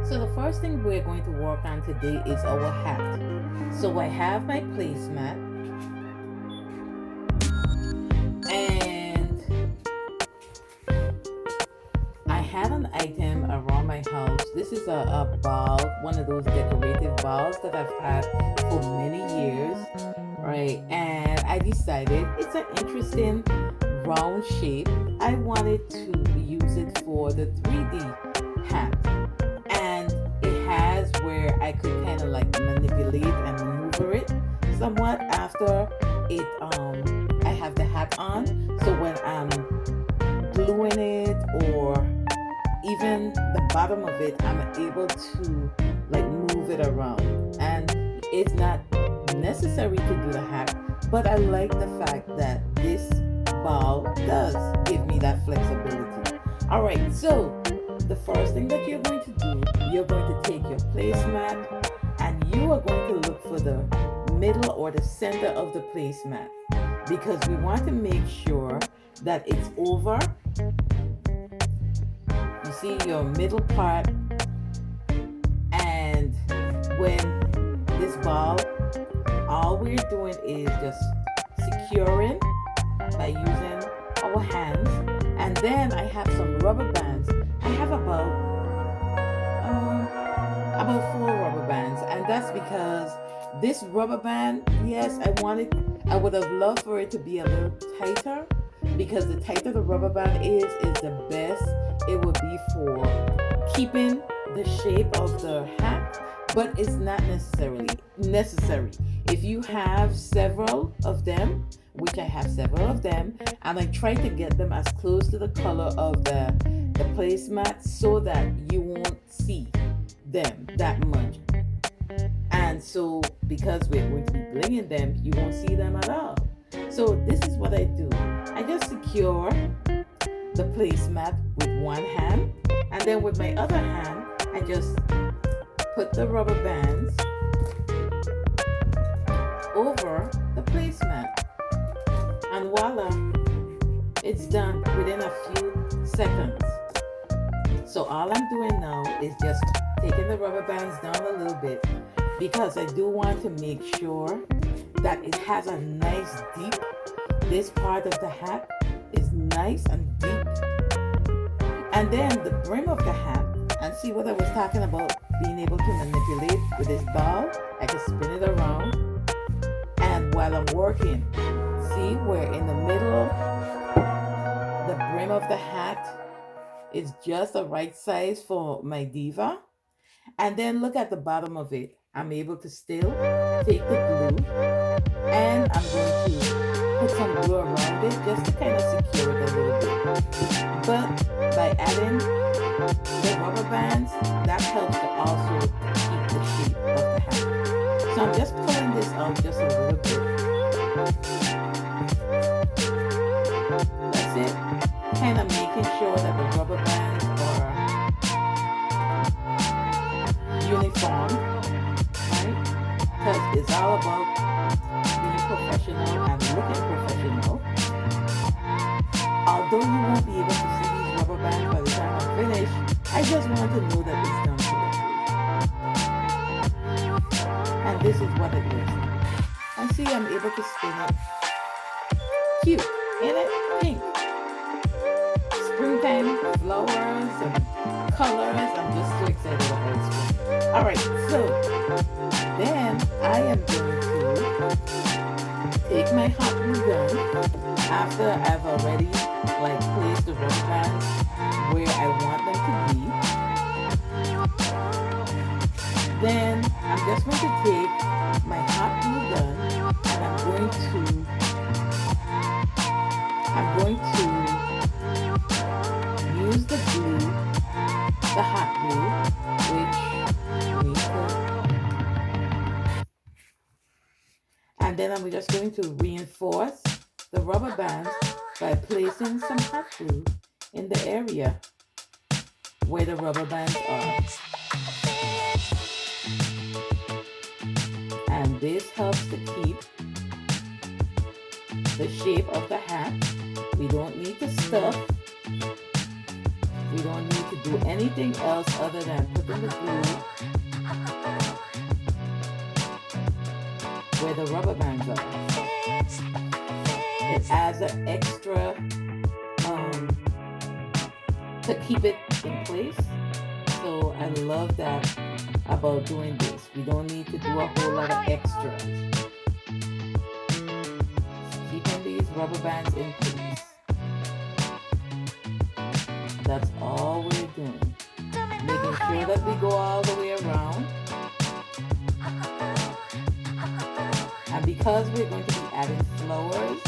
So the first thing we're going to work on today is our hat. So I have my placemat and I have an item around my house. This is a ball, one of those decorative balls that I've had for many years, right? And I decided it's an interesting round shape. I wanted to use it for the 3D hat. And it has where I could kind of like manipulate and maneuver it somewhat after it I have the hat on. So when I'm gluing it or even the bottom of it, I'm able to like move it around. And it's not necessary to do the hat, but I like the fact that this ball does give me that flexibility. All right, so the first thing that you're going to do, you're going to take your placemat and you are going to look for the middle or the center of the placemat, because we want to make sure that it's over. You see your middle part, and when this ball, all we're doing is just securing by using our hands. And then I have some rubber bands. I have about 4 rubber bands, and that's because this rubber band, yes, I would have loved for it to be a little tighter, because the tighter the rubber band is the best it would be for keeping the shape of the hat, but it's not necessarily necessary. If you have several of them, which I have several of them, and I try to get them as close to the color of the placemat so that you won't see them that much. And so because we're going to be blinging them, you won't see them at all. So this is what I do. I just secure the placemat with one hand, and then with my other hand, I just put the rubber bands over the placemat. And voila, it's done within a few seconds. So all I'm doing now is just taking the rubber bands down a little bit, because I do want to make sure that it has a nice deep, this part of the hat is nice and deep. And then the brim of the hat, and see what I was talking about, being able to manipulate with this ball, I can spin it around. And while I'm working, see where in the middle, the brim of the hat is just the right size for my Diva. And then look at the bottom of it. I'm able to still take the glue, and I'm going to put some glue around it just to kind of secure it a little bit. But by adding the rubber bands, that helps to also keep the shape of the hat. So I'm just pulling this out just a little bit. That's it. Kind of making sure that the rubber bands are uniform, right? Because it's all about being professional and looking professional. Although you won't be able to see these rubber bands by the time I'm finished, I just want to know that it's done correctly. And this is what it is. And see, I'm able to spin it. Cute, ain't it? Pink. Springtime flowers and colors. I'm just so excited about spring. Alright, so then I am going to take my hot glue gun after I've already like placed the rubber bands where I want them to be. Then I'm just going to take my hot glue gun and I'm going to use the glue, the hot glue, which we put. And then I'm just going to reinforce the rubber bands by placing some hot glue in the area where the rubber bands are. And this helps to keep the shape of the hat. We don't need to stuff. We don't need to do anything else other than putting the glue where the rubber bands are. It adds an extra to keep it in place. So I love that about doing this. We don't need to do a whole lot of extras. Just keeping these rubber bands in place. That's all we're doing. Making sure that we go all the way around. And because we're going to be adding flowers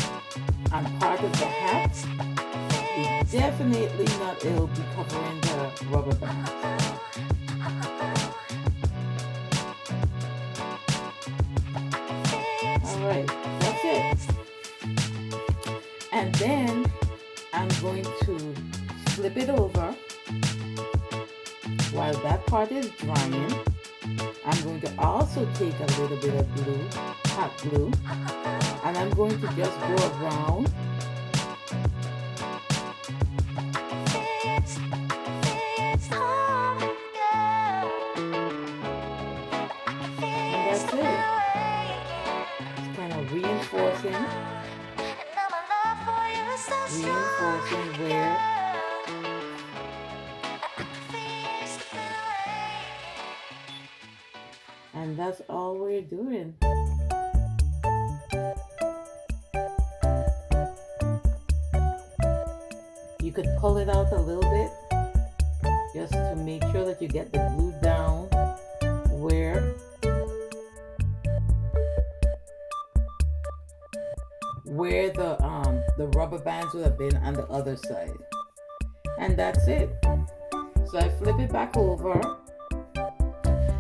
on part of the hat, we definitely not will be covering the rubber bands. Alright, that's it. And then I'm going to flip it over. While that part is drying, I'm going to also take a little bit of glue, hot glue, and I'm going to just go around and that's it. It's kind of reinforcing where and that's all we're doing. You could pull it out a little bit just to make sure that you get the glue down where the rubber bands would have been on the other side. And that's it. So I flip it back over.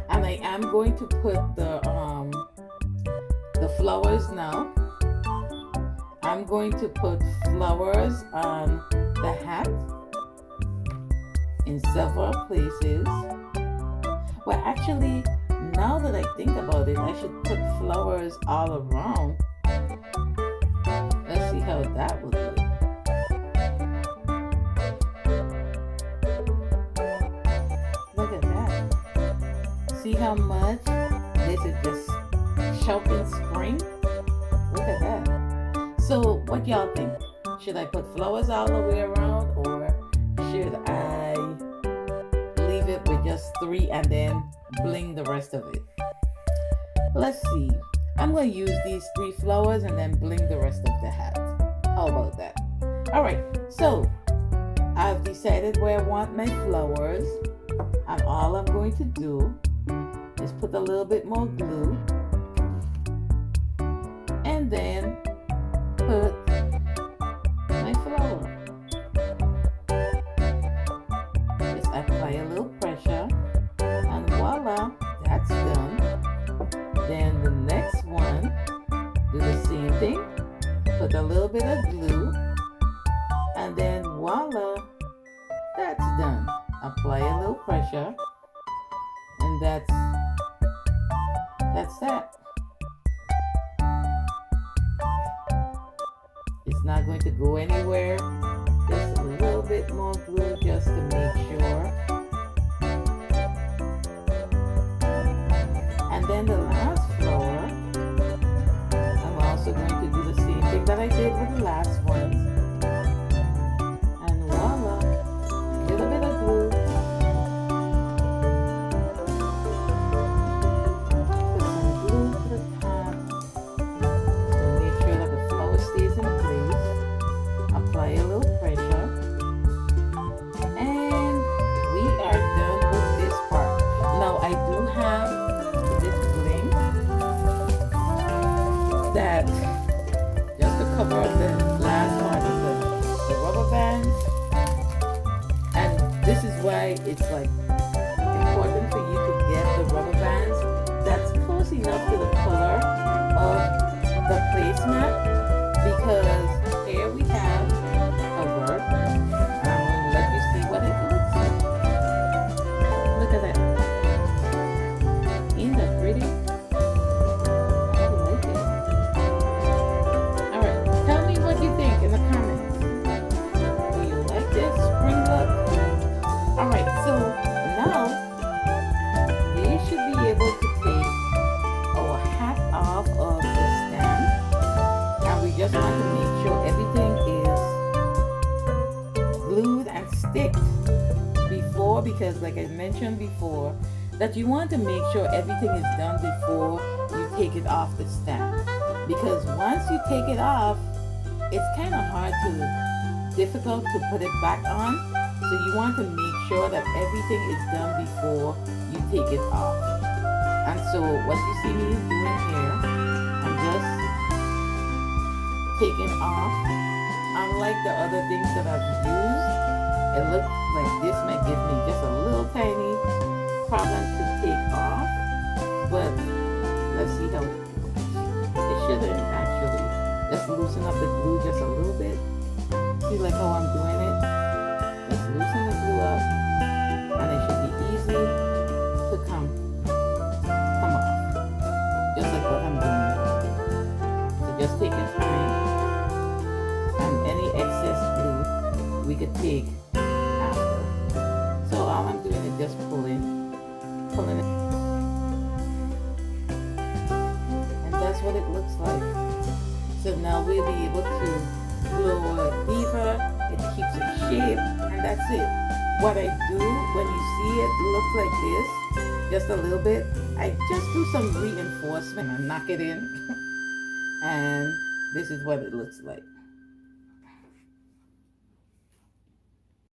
And I am going to put the flowers now. I'm going to put flowers on the hat in several places. Well, actually, now that I think about it, I should put flowers all around. Let's see how that would look. Look at that. See how much this is just shouting spring? Look at that. So what y'all think? Should I put flowers all the way around, or should I leave it with just 3 and then bling the rest of it? Let's see. I'm going to use these 3 flowers and then bling the rest of the hat. How about that? Alright, so I've decided where I want my flowers, and all I'm going to do is put a little bit more glue and then put my flower. Just apply a little pressure and voila, that's done. Then the next one, do the same thing, put a little bit of glue, and then voila, that's done. Apply a little pressure, and that's that. It's not going to go anywhere. Just a little bit more glue just to make sure. And then the last flower, I'm also going to do the same thing that I did with the last ones. And voila, a little bit of glue. Put some glue to the top to make sure that the flower stays in place. Apply a little pressure. And we checked before, because like I mentioned before, that you want to make sure everything is done before you take it off the stand. Because once you take it off, it's kind of difficult to put it back on. So you want to make sure that everything is done before you take it off. And so what you see me doing here, I'm just taking off. Unlike the other things that I've used, it looks like this might give me just a little tiny problem to take off. But let's see how it shouldn't actually. Just loosen up the glue just a little bit. See like how I'm doing it? Just loosen the glue up, and it should be easy to come off. Just like what I'm doing now. So just take your time, and any excess glue we could take after. So all I'm doing is just pulling it. And that's what it looks like. So now we'll be able to blow a Diva. It keeps its shape, and that's it. What I do when you see it look like this, just a little bit, I just do some reinforcement and knock it in. And this is what it looks like.